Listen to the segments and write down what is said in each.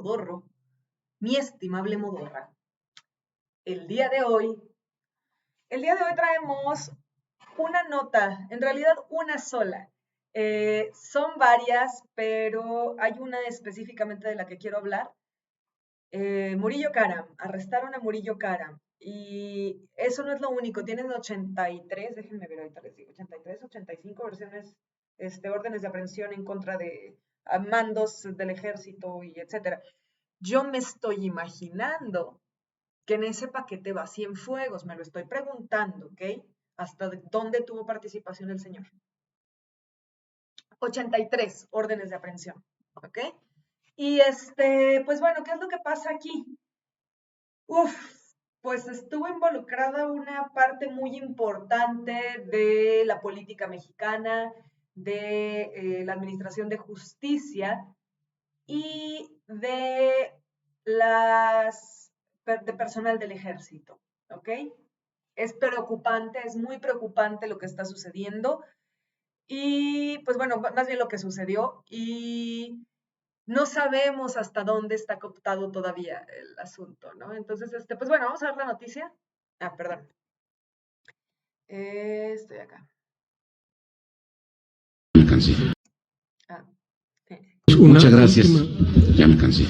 Modorro, mi estimable Modorra. El día de hoy traemos una nota, en realidad una sola. Son varias, pero hay una específicamente de la que quiero hablar. Murillo Karam, arrestaron a Murillo Karam. Y eso no es lo único, tienen 83, déjenme ver ahorita les digo, 83, 85 versiones, órdenes de aprehensión en contra de mandos del ejército y etcétera. Yo me estoy imaginando que en ese paquete va Cienfuegos, me lo estoy preguntando, ¿ok? ¿Hasta dónde tuvo participación el señor? 83 órdenes de aprehensión, ¿ok? Y pues bueno, ¿qué es lo que pasa aquí? Pues estuvo involucrada una parte muy importante de la política mexicana, de la administración de justicia y de personal del ejército, ¿ok? Es preocupante, es muy preocupante lo que está sucediendo y pues bueno, más bien lo que sucedió y no sabemos hasta dónde está cooptado todavía el asunto, ¿no? Entonces, pues bueno, vamos a ver la noticia. Perdón. Estoy acá. Me cansé. Muchas gracias. Ya me cansé.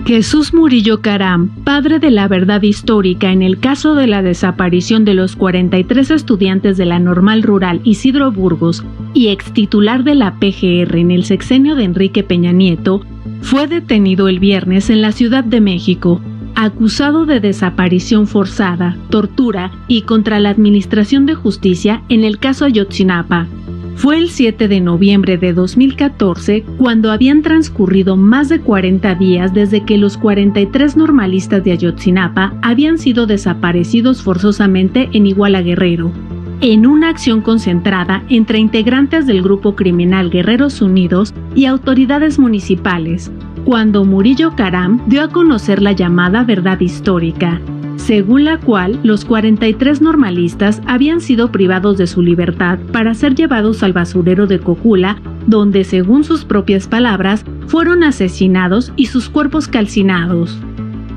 Jesús Murillo Karam, padre de la verdad histórica en el caso de la desaparición de los 43 estudiantes de la Normal Rural Isidro Burgos y extitular de la PGR en el sexenio de Enrique Peña Nieto, fue detenido el viernes en la Ciudad de México, acusado de desaparición forzada, tortura y contra la Administración de Justicia en el caso Ayotzinapa. Fue el 7 de noviembre de 2014 cuando habían transcurrido más de 40 días desde que los 43 normalistas de Ayotzinapa habían sido desaparecidos forzosamente en Iguala Guerrero, en una acción concentrada entre integrantes del grupo criminal Guerreros Unidos y autoridades municipales, cuando Murillo Karam dio a conocer la llamada verdad histórica, según la cual los 43 normalistas habían sido privados de su libertad para ser llevados al basurero de Cocula, donde, según sus propias palabras, fueron asesinados y sus cuerpos calcinados.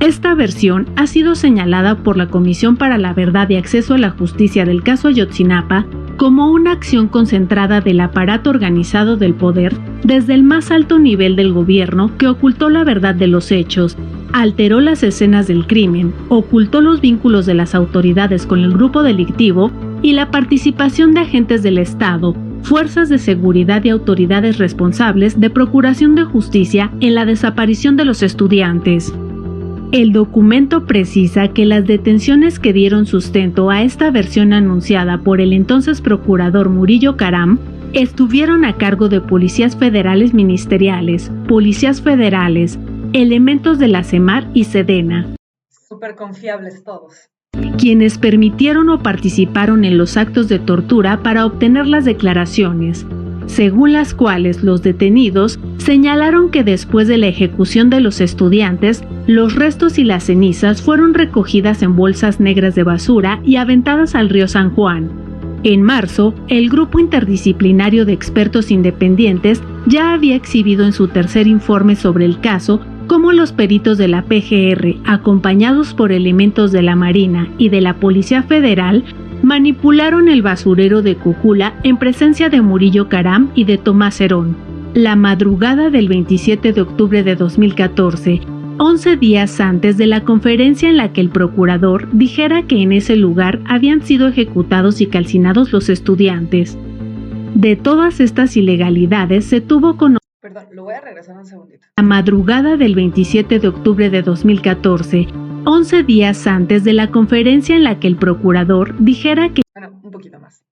Esta versión ha sido señalada por la Comisión para la Verdad y Acceso a la Justicia del caso Ayotzinapa como una acción concentrada del aparato organizado del poder desde el más alto nivel del gobierno que ocultó la verdad de los hechos, alteró las escenas del crimen, ocultó los vínculos de las autoridades con el grupo delictivo y la participación de agentes del Estado, fuerzas de seguridad y autoridades responsables de procuración de justicia en la desaparición de los estudiantes. El documento precisa que las detenciones que dieron sustento a esta versión anunciada por el entonces procurador Murillo Karam estuvieron a cargo de policías federales ministeriales, policías federales, elementos de la CEMAR y SEDENA. Súper confiables todos. Quienes permitieron o participaron en los actos de tortura para obtener las declaraciones, según las cuales los detenidos señalaron que después de la ejecución de los estudiantes, los restos y las cenizas fueron recogidas en bolsas negras de basura y aventadas al río San Juan. En marzo, el grupo interdisciplinario de expertos independientes ya había exhibido en su tercer informe sobre el caso cómo los peritos de la PGR, acompañados por elementos de la Marina y de la Policía Federal, manipularon el basurero de Cocula en presencia de Murillo Karam y de Tomás Herón. La madrugada del 27 de octubre de 2014, 11 días antes de la conferencia en la que el procurador dijera que en ese lugar habían sido ejecutados y calcinados los estudiantes. De todas estas ilegalidades se tuvo conocimiento. Perdón, lo voy a regresar un segundito. La madrugada del 27 de octubre de 2014, 11 días antes de la conferencia en la que el procurador dijera que un poquito más.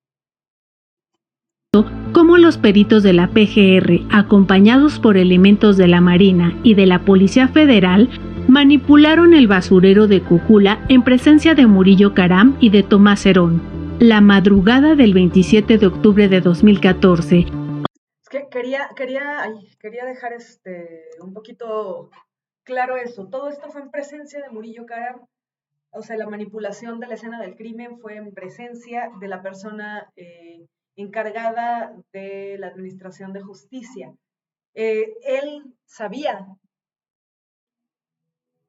Como los peritos de la PGR, acompañados por elementos de la Marina y de la Policía Federal, manipularon el basurero de Cocula en presencia de Murillo Karam y de Tomás Herón. La madrugada del 27 de octubre de 2014. Es que quería dejar un poquito claro eso. Todo esto fue en presencia de Murillo Karam. O sea, la manipulación de la escena del crimen fue en presencia de la persona encargada de la administración de justicia. Él sabía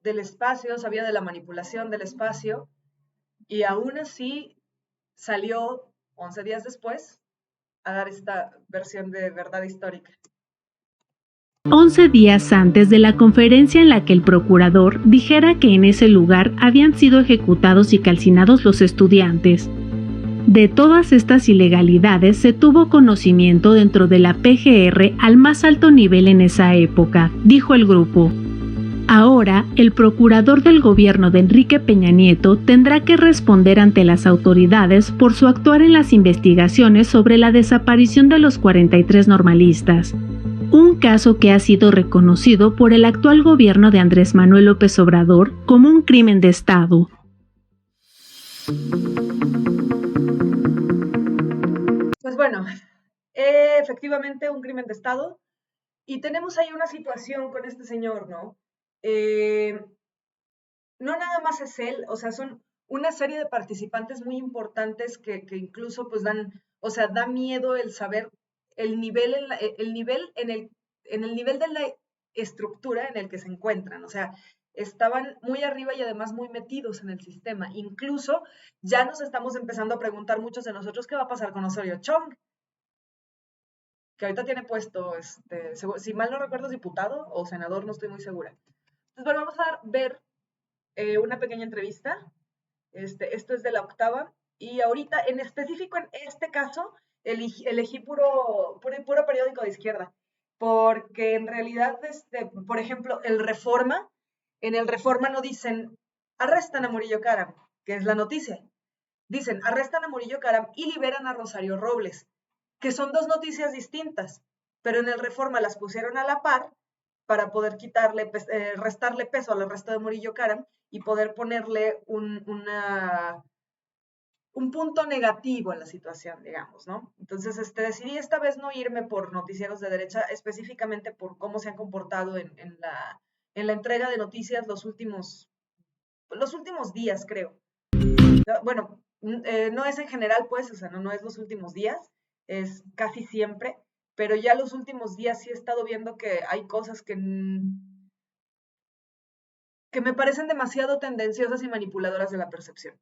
del espacio, sabía de la manipulación del espacio, y aún así salió 11 días después a dar esta versión de verdad histórica. 11 días antes de la conferencia en la que el procurador dijera que en ese lugar habían sido ejecutados y calcinados los estudiantes. De todas estas ilegalidades se tuvo conocimiento dentro de la PGR al más alto nivel en esa época, dijo el grupo. Ahora, el procurador del gobierno de Enrique Peña Nieto tendrá que responder ante las autoridades por su actuar en las investigaciones sobre la desaparición de los 43 normalistas. Un caso que ha sido reconocido por el actual gobierno de Andrés Manuel López Obrador como un crimen de Estado. Pues bueno, efectivamente un crimen de Estado, y tenemos ahí una situación con este señor, ¿no? No nada más es él, o sea, son una serie de participantes muy importantes que incluso pues da miedo el saber el nivel en el nivel de la estructura en el que se encuentran, o sea, estaban muy arriba y además muy metidos en el sistema. Incluso ya nos estamos empezando a preguntar muchos de nosotros qué va a pasar con Osorio Chong, que ahorita tiene puesto, si mal no recuerdo, es diputado o senador, no estoy muy segura. Entonces, bueno, vamos a ver una pequeña entrevista. Esto es de La Octava, y ahorita, en específico en este caso, elegí puro periódico de izquierda, porque en realidad, por ejemplo, en el Reforma no dicen, arrestan a Murillo Karam, que es la noticia. Dicen, arrestan a Murillo Karam y liberan a Rosario Robles, que son dos noticias distintas, pero en el Reforma las pusieron a la par para poder restarle peso al arresto de Murillo Karam y poder ponerle un punto negativo en la situación, digamos, ¿no? Entonces, decidí esta vez no irme por noticieros de derecha, específicamente por cómo se han comportado en la entrega de noticias los últimos días, creo. Bueno, no es en general, pues, o sea, no es los últimos días, es casi siempre, pero ya los últimos días sí he estado viendo que hay cosas que me parecen demasiado tendenciosas y manipuladoras de la percepción.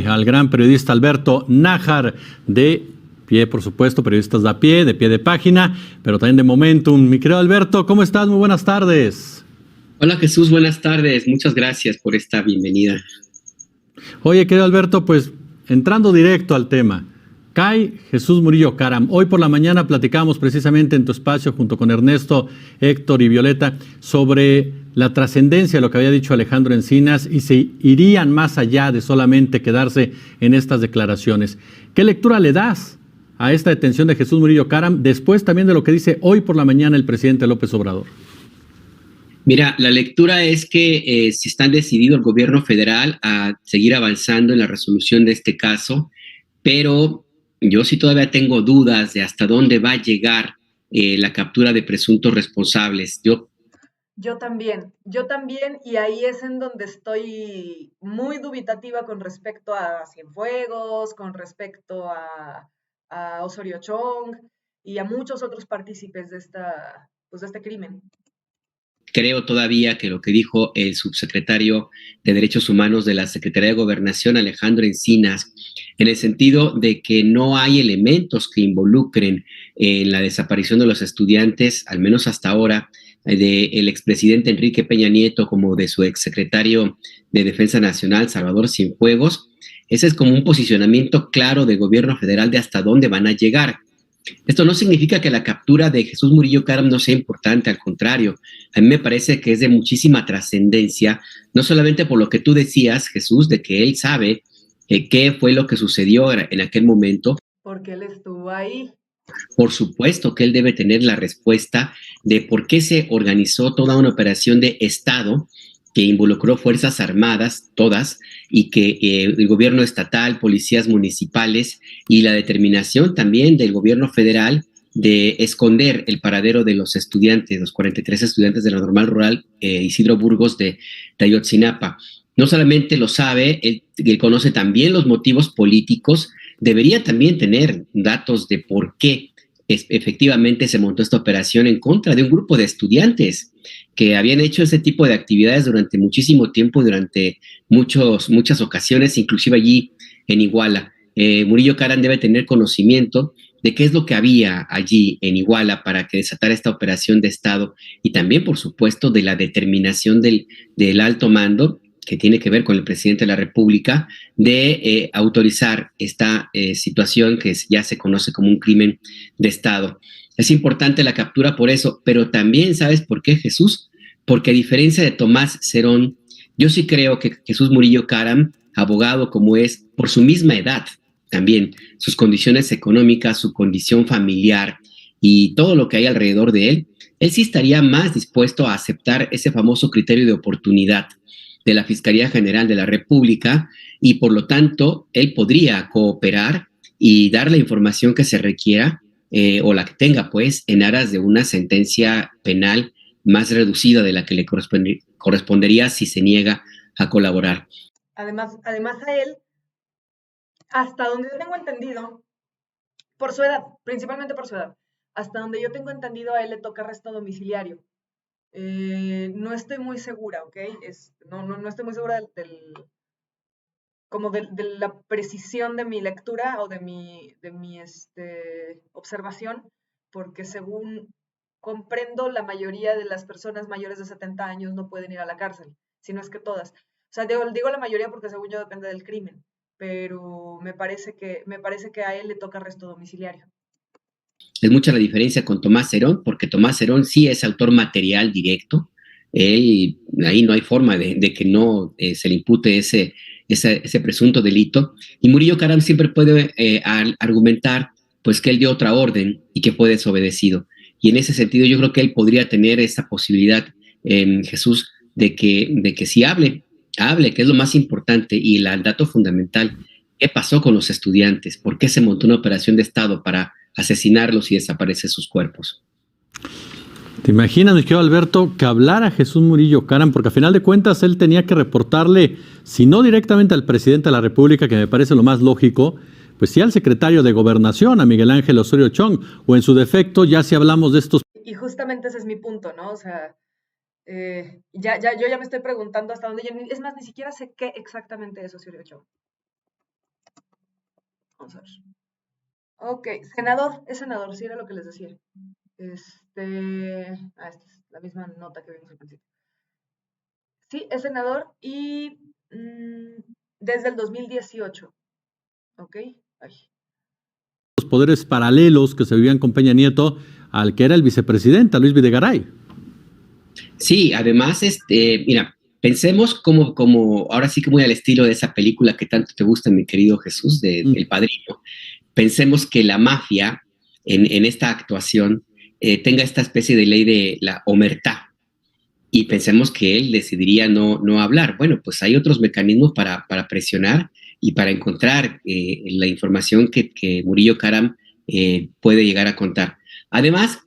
Al gran periodista Alberto Nájar, de pie, por supuesto, periodistas de pie de página, pero también de Momentum. Mi querido Alberto, ¿cómo estás? Muy buenas tardes. Hola Jesús, buenas tardes. Muchas gracias por esta bienvenida. Oye, querido Alberto, pues entrando directo al tema. Cae Jesús Murillo Karam. Hoy por la mañana platicábamos precisamente en tu espacio junto con Ernesto, Héctor y Violeta sobre la trascendencia de lo que había dicho Alejandro Encinas y se irían más allá de solamente quedarse en estas declaraciones. ¿Qué lectura le das a esta detención de Jesús Murillo Karam después también de lo que dice hoy por la mañana el presidente López Obrador? Mira, la lectura es que si está decidido el gobierno federal a seguir avanzando en la resolución de este caso, pero yo sí todavía tengo dudas de hasta dónde va a llegar la captura de presuntos responsables. Yo también, y ahí es en donde estoy muy dubitativa con respecto a Cienfuegos, con respecto a Osorio Chong y a muchos otros partícipes de este crimen. Creo todavía que lo que dijo el subsecretario de Derechos Humanos de la Secretaría de Gobernación, Alejandro Encinas, en el sentido de que no hay elementos que involucren en la desaparición de los estudiantes, al menos hasta ahora, del expresidente Enrique Peña Nieto como de su exsecretario de Defensa Nacional, Salvador Cienfuegos. Ese es como un posicionamiento claro del gobierno federal de hasta dónde van a llegar. Esto no significa que la captura de Jesús Murillo Karam no sea importante, al contrario, a mí me parece que es de muchísima trascendencia, no solamente por lo que tú decías, Jesús, de que él sabe qué fue lo que sucedió en aquel momento. Porque él estuvo ahí. Por supuesto que él debe tener la respuesta de por qué se organizó toda una operación de Estado que involucró Fuerzas Armadas, todas, y que el gobierno estatal, policías municipales y la determinación también del gobierno federal de esconder el paradero de los estudiantes, los 43 estudiantes de la Normal Rural Isidro Burgos de Ayotzinapa. No solamente lo sabe, él conoce también los motivos políticos, debería también tener datos de por qué efectivamente se montó esta operación en contra de un grupo de estudiantes que habían hecho ese tipo de actividades durante muchísimo tiempo, durante muchas ocasiones, inclusive allí en Iguala. Murillo Karam debe tener conocimiento de qué es lo que había allí en Iguala para que desatara esta operación de Estado y también, por supuesto, de la determinación del alto mando que tiene que ver con el presidente de la República, de autorizar esta situación que ya se conoce como un crimen de Estado. Es importante la captura por eso, pero también, ¿sabes por qué, Jesús? Porque a diferencia de Tomás Cerón, yo sí creo que Jesús Murillo Karam, abogado como es, por su misma edad, también sus condiciones económicas, su condición familiar y todo lo que hay alrededor de él sí estaría más dispuesto a aceptar ese famoso criterio de oportunidad de la Fiscalía General de la República y por lo tanto él podría cooperar y dar la información que se requiera o la que tenga pues en aras de una sentencia penal más reducida de la que le correspondería si se niega a colaborar. Además a él, hasta donde yo tengo entendido, por su edad, principalmente por su edad, hasta donde yo tengo entendido a él le toca arresto domiciliario. No estoy muy segura, ¿ok? No estoy muy segura de la precisión de mi lectura o de mi observación, porque según comprendo, la mayoría de las personas mayores de 70 años no pueden ir a la cárcel, si no es que todas. O sea, digo la mayoría porque según yo depende del crimen, pero me parece que a él le toca arresto domiciliario. Es mucha la diferencia con Tomás Cerón, porque Tomás Cerón sí es autor material directo. Él, ahí no hay forma de que no se le impute ese presunto delito. Y Murillo Karam siempre puede argumentar pues que él dio otra orden y que fue desobedecido. Y en ese sentido yo creo que él podría tener esa posibilidad, Jesús, de que sí hable, que es lo más importante y el dato fundamental. ¿Qué pasó con los estudiantes? ¿Por qué se montó una operación de Estado para asesinarlos y desaparecer sus cuerpos? ¿Te imaginas, mi querido Alberto, que hablara Jesús Murillo Karam? Porque a final de cuentas él tenía que reportarle, si no directamente al presidente de la República, que me parece lo más lógico, pues sí al secretario de Gobernación, a Miguel Ángel Osorio Chong, o en su defecto, ya si hablamos de estos... Y justamente ese es mi punto, ¿no? O sea, yo ya me estoy preguntando hasta dónde, es más, ni siquiera sé qué exactamente es Osorio Chong. Vamos a ver. Ok, es senador, sí era lo que les decía. Esta es la misma nota que vimos al principio. Sí, es senador y desde el 2018. Ok, ay. Los poderes paralelos que se vivían con Peña Nieto al que era el vicepresidente, a Luis Videgaray. Sí, además, mira, pensemos como, ahora sí que muy al estilo de esa película que tanto te gusta, mi querido Jesús, de El Padrino. Pensemos que la mafia en esta actuación tenga esta especie de ley de la omertá y pensemos que él decidiría no hablar. Bueno, pues hay otros mecanismos para presionar y para encontrar la información que Murillo Karam puede llegar a contar. Además,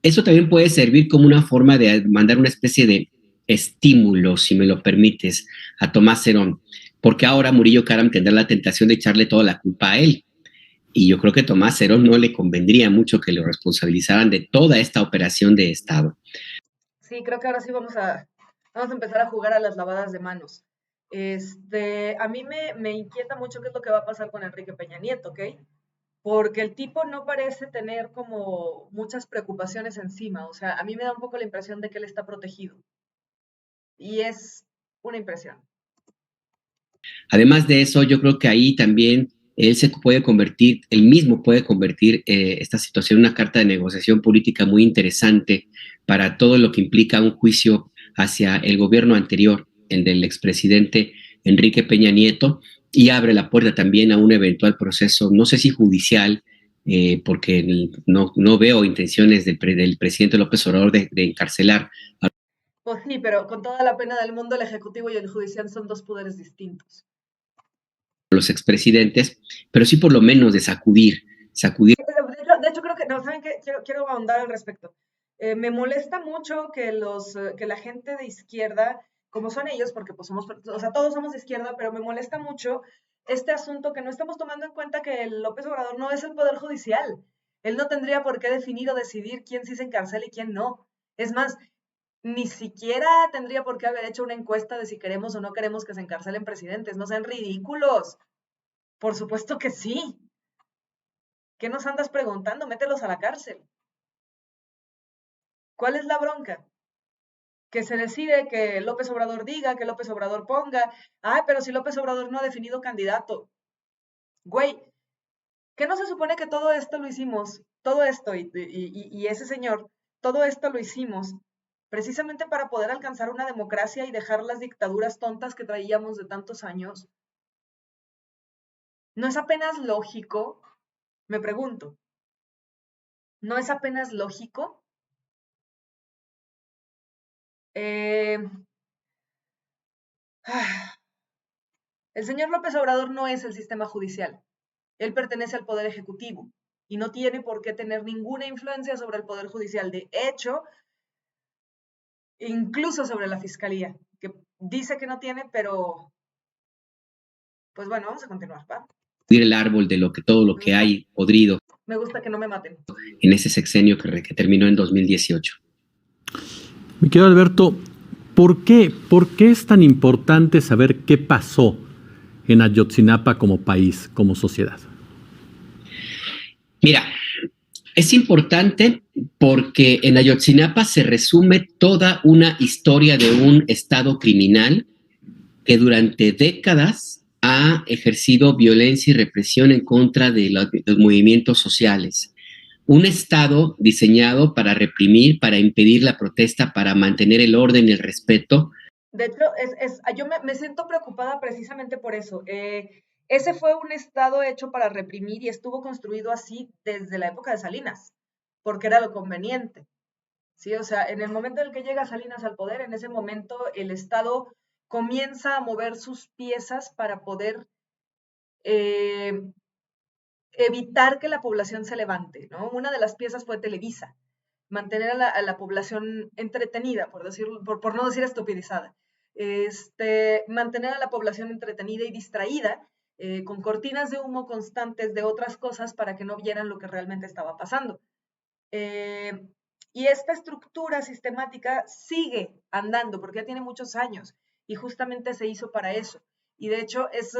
eso también puede servir como una forma de mandar una especie de estímulo, si me lo permites, a Tomás Cerón, porque ahora Murillo Karam tendrá la tentación de echarle toda la culpa a él. Y yo creo que a Tomás Cerón no le convendría mucho que lo responsabilizaran de toda esta operación de Estado. Sí, creo que ahora sí vamos a empezar a jugar a las lavadas de manos. A mí me inquieta mucho qué es lo que va a pasar con Enrique Peña Nieto, ¿ok? Porque el tipo no parece tener como muchas preocupaciones encima. O sea, a mí me da un poco la impresión de que él está protegido. Y es una impresión. Además de eso, yo creo que ahí también él mismo puede convertir esta situación en una carta de negociación política muy interesante para todo lo que implica un juicio hacia el gobierno anterior, el del expresidente Enrique Peña Nieto, y abre la puerta también a un eventual proceso, no sé si judicial, porque no veo intenciones del presidente López Obrador de encarcelar. Pues sí, pero con toda la pena del mundo, el Ejecutivo y el Judicial son dos poderes distintos. Los expresidentes, pero sí por lo menos de sacudir. De hecho, creo que, no, ¿saben qué? Quiero ahondar al respecto. Me molesta mucho que la gente de izquierda, como son ellos, porque pues todos somos de izquierda, pero me molesta mucho este asunto que no estamos tomando en cuenta que López Obrador no es el Poder Judicial. Él no tendría por qué definir o decidir quién sí se encarcela y quién no. Es más, ni siquiera tendría por qué haber hecho una encuesta de si queremos o no queremos que se encarcelen presidentes. No sean ridículos. Por supuesto que sí. ¿Qué nos andas preguntando? Mételos a la cárcel. ¿Cuál es la bronca? Que se decide, que López Obrador diga, que López Obrador ponga. Ay, pero si López Obrador no ha definido candidato. Güey, ¿qué no se supone que todo esto lo hicimos? Todo esto y ese señor, todo esto lo hicimos precisamente para poder alcanzar una democracia y dejar las dictaduras tontas que traíamos de tantos años. ¿No es apenas lógico? Me pregunto. ¿No es apenas lógico? Eh, El señor López Obrador no es el sistema judicial. Él pertenece al Poder Ejecutivo y no tiene por qué tener ninguna influencia sobre el Poder Judicial. De hecho, incluso sobre la Fiscalía, que dice que no tiene, pero pues bueno, vamos a continuar, ¿va? El árbol de todo lo que hay podrido. Me gusta que no me maten. En ese sexenio que terminó en 2018. Mi querido Alberto, ¿por qué es tan importante saber qué pasó en Ayotzinapa como país, como sociedad? Mira, es importante porque en Ayotzinapa se resume toda una historia de un estado criminal que durante décadas ha ejercido violencia y represión en contra de los movimientos sociales. Un estado diseñado para reprimir, para impedir la protesta, para mantener el orden y el respeto. De hecho, yo me siento preocupada precisamente por eso. Ese fue un estado hecho para reprimir y estuvo construido así desde la época de Salinas, porque era lo conveniente. ¿Sí? O sea, en el momento en el que llega Salinas al poder, en ese momento el Estado comienza a mover sus piezas para poder evitar que la población se levante, ¿no? Una de las piezas fue Televisa, mantener a la población entretenida, por no decir estupidizada. Mantener a la población entretenida y distraída con cortinas de humo constantes de otras cosas para que no vieran lo que realmente estaba pasando. Y esta estructura sistemática sigue andando porque ya tiene muchos años y justamente se hizo para eso. Y de hecho es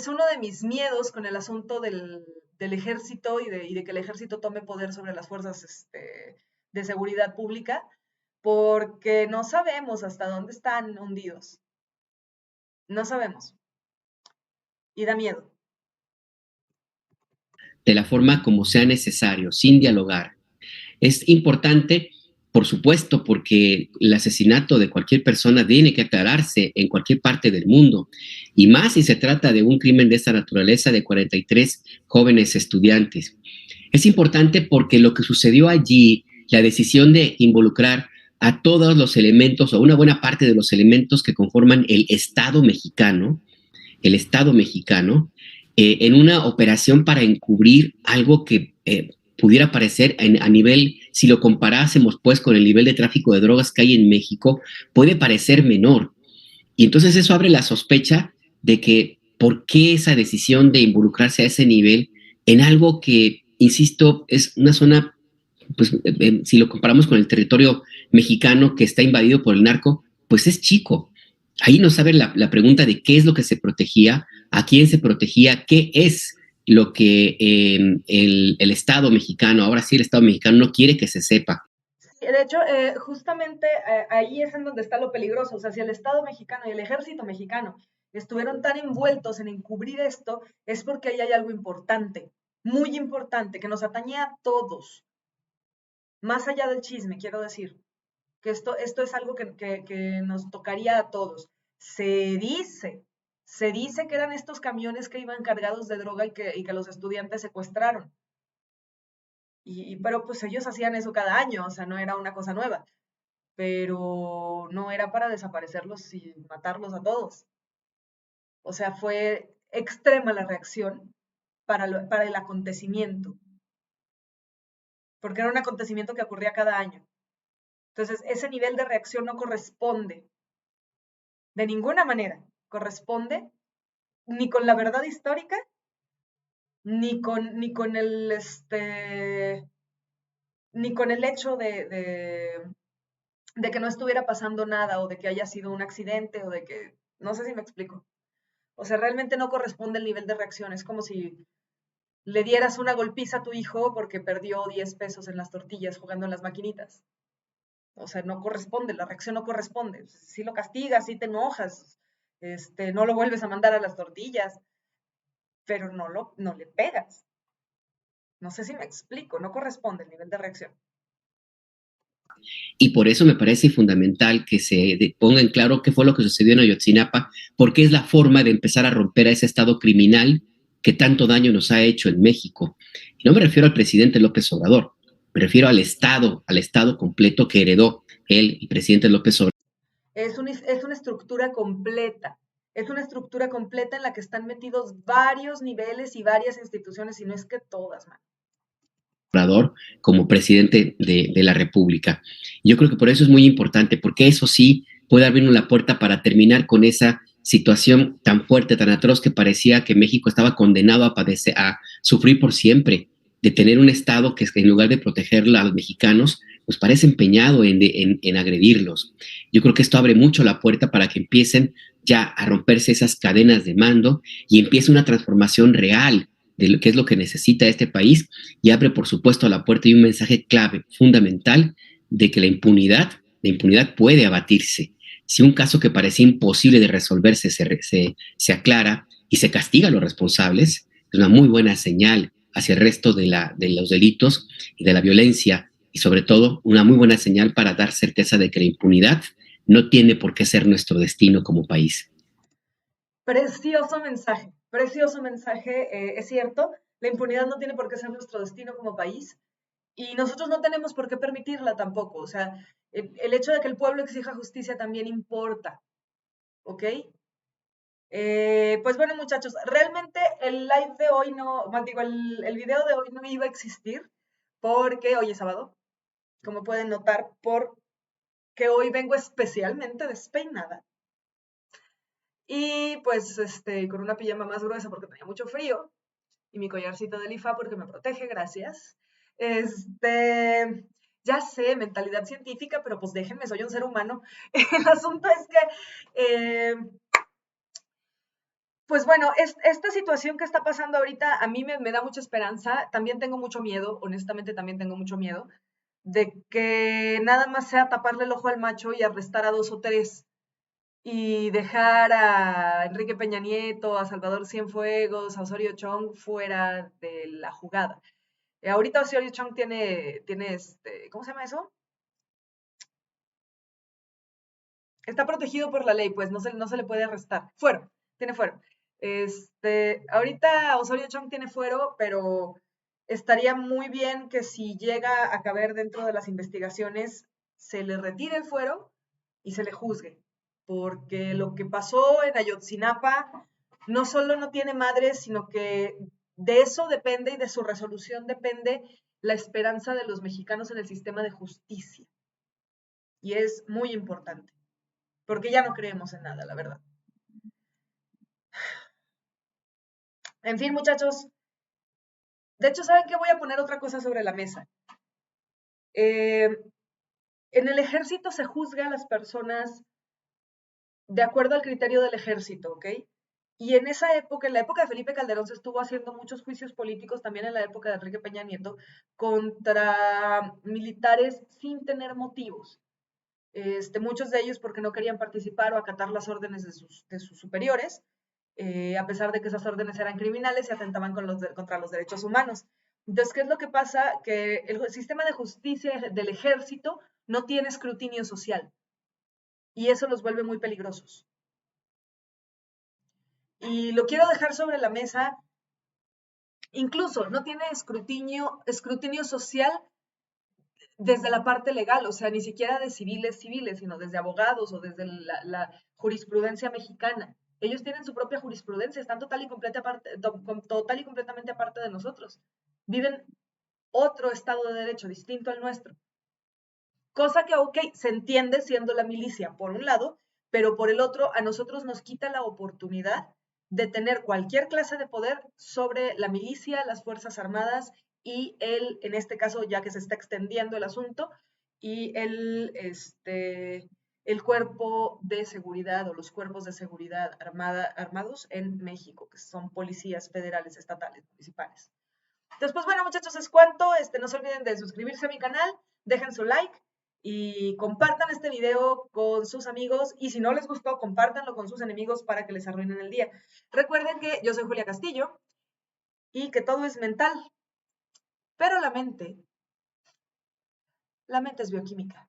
uno de mis miedos con el asunto del ejército y de que el ejército tome poder sobre las fuerzas de seguridad pública, porque no sabemos hasta dónde están hundidos. No sabemos. Y da miedo. De la forma como sea necesario, sin dialogar. Es importante, por supuesto, porque el asesinato de cualquier persona tiene que aclararse en cualquier parte del mundo, y más si se trata de un crimen de esta naturaleza de 43 jóvenes estudiantes. Es importante porque lo que sucedió allí, la decisión de involucrar a todos los elementos o una buena parte de los elementos que conforman el Estado mexicano, en una operación para encubrir algo que pudiera parecer a nivel, si lo comparásemos pues con el nivel de tráfico de drogas que hay en México, puede parecer menor. Y entonces eso abre la sospecha de que por qué esa decisión de involucrarse a ese nivel en algo que, insisto, es una zona, pues si lo comparamos con el territorio mexicano que está invadido por el narco, pues es chico. Ahí nos abre la pregunta de qué es lo que se protegía, a quién se protegía, qué es lo que el Estado mexicano, ahora sí el Estado mexicano no quiere que se sepa. De hecho, justamente ahí es en donde está lo peligroso. O sea, si el Estado mexicano y el ejército mexicano estuvieron tan envueltos en encubrir esto, es porque ahí hay algo importante, muy importante, que nos atañe a todos. Más allá del chisme, quiero decir, que esto es algo que nos tocaría a todos. Se dice que eran estos camiones que iban cargados de droga y que los estudiantes secuestraron. Pero pues ellos hacían eso cada año, o sea, no era una cosa nueva. Pero no era para desaparecerlos y matarlos a todos. O sea, fue extrema la reacción para el acontecimiento. Porque era un acontecimiento que ocurría cada año. Entonces, ese nivel de reacción no corresponde, de ninguna manera, corresponde ni con la verdad histórica, ni con el, ni con el hecho de que no estuviera pasando nada o de que haya sido un accidente o de que, no sé si me explico. O sea, realmente no corresponde el nivel de reacción. Es como si le dieras una golpiza a tu hijo porque perdió 10 pesos en las tortillas jugando en las maquinitas. O sea, no corresponde, la reacción no corresponde. Si lo castigas, si te enojas, no lo vuelves a mandar a las tortillas, pero no le pegas. No sé si me explico, no corresponde el nivel de reacción. Y por eso me parece fundamental que se ponga en claro qué fue lo que sucedió en Ayotzinapa, porque es la forma de empezar a romper a ese estado criminal que tanto daño nos ha hecho en México. Y no me refiero al presidente López Obrador, me refiero al Estado completo que heredó él, el presidente López Obrador. Es una estructura completa. Es una estructura completa en la que están metidos varios niveles y varias instituciones, y no es que todas, man. Como presidente de la República. Yo creo que por eso es muy importante, porque eso sí puede abrirnos la puerta para terminar con esa situación tan fuerte, tan atroz, que parecía que México estaba condenado a padecer, a sufrir por siempre, de tener un Estado que en lugar de proteger a los mexicanos, pues parece empeñado en agredirlos. Yo creo que esto abre mucho la puerta para que empiecen ya a romperse esas cadenas de mando y empiece una transformación real de lo que es lo que necesita este país, y abre, por supuesto, la puerta y un mensaje clave, fundamental, de que la impunidad puede abatirse. Si un caso que parecía imposible de resolverse se aclara y se castiga a los responsables, es una muy buena señal hacia el resto de los delitos y de la violencia, y sobre todo una muy buena señal para dar certeza de que la impunidad no tiene por qué ser nuestro destino como país. Precioso mensaje, es cierto, la impunidad no tiene por qué ser nuestro destino como país y nosotros no tenemos por qué permitirla tampoco, o sea, el hecho de que el pueblo exija justicia también importa, ¿ok? Pues bueno, muchachos, realmente el live de hoy no, digo, el video de hoy no iba a existir porque hoy es sábado, como pueden notar, porque hoy vengo especialmente despeinada. Y pues con una pijama más gruesa porque tenía mucho frío y mi collarcito de lifa porque me protege, gracias. Ya sé, mentalidad científica, pero pues déjenme, soy un ser humano. El asunto es que, pues bueno, esta situación que está pasando ahorita a mí me da mucha esperanza. También tengo mucho miedo, honestamente también tengo mucho miedo, de que nada más sea taparle el ojo al macho y arrestar a 2 o 3 y dejar a Enrique Peña Nieto, a Salvador Cienfuegos, a Osorio Chong fuera de la jugada. Ahorita Osorio Chong tiene ¿cómo se llama eso? Está protegido por la ley, pues no se le puede arrestar. Fuero, tiene fuero. Ahorita Osorio Chong tiene fuero, pero estaría muy bien que si llega a caber dentro de las investigaciones, se le retire el fuero y se le juzgue. Porque lo que pasó en Ayotzinapa no solo no tiene madre, sino que de eso depende y de su resolución depende la esperanza de los mexicanos en el sistema de justicia. Y es muy importante, porque ya no creemos en nada, la verdad. En fin, muchachos, de hecho, ¿saben qué? Voy a poner otra cosa sobre la mesa. En el ejército se juzga a las personas de acuerdo al criterio del ejército, ¿ok? Y en esa época, en la época de Felipe Calderón, se estuvo haciendo muchos juicios políticos, también en la época de Enrique Peña Nieto, contra militares sin tener motivos. Muchos de ellos porque no querían participar o acatar las órdenes de sus superiores, a pesar de que esas órdenes eran criminales y atentaban contra los derechos humanos. Entonces, ¿qué es lo que pasa? Que el sistema de justicia del ejército no tiene escrutinio social y eso los vuelve muy peligrosos. Y lo quiero dejar sobre la mesa, incluso no tiene escrutinio social desde la parte legal, o sea, ni siquiera de civiles, sino desde abogados o desde la jurisprudencia mexicana. Ellos tienen su propia jurisprudencia, están total y completamente aparte de nosotros. Viven otro estado de derecho distinto al nuestro. Cosa que, ok, se entiende siendo la milicia por un lado, pero por el otro a nosotros nos quita la oportunidad de tener cualquier clase de poder sobre la milicia, las Fuerzas Armadas y en este caso, ya que se está extendiendo el asunto, y el cuerpo de seguridad o los cuerpos de seguridad armados en México, que son policías federales, estatales, municipales. Entonces, pues bueno, muchachos, es cuanto. No se olviden de suscribirse a mi canal, dejen su like y compartan este video con sus amigos. Y si no les gustó, compártanlo con sus enemigos para que les arruinen el día. Recuerden que yo soy Julia Castillo y que todo es mental, pero la mente es bioquímica.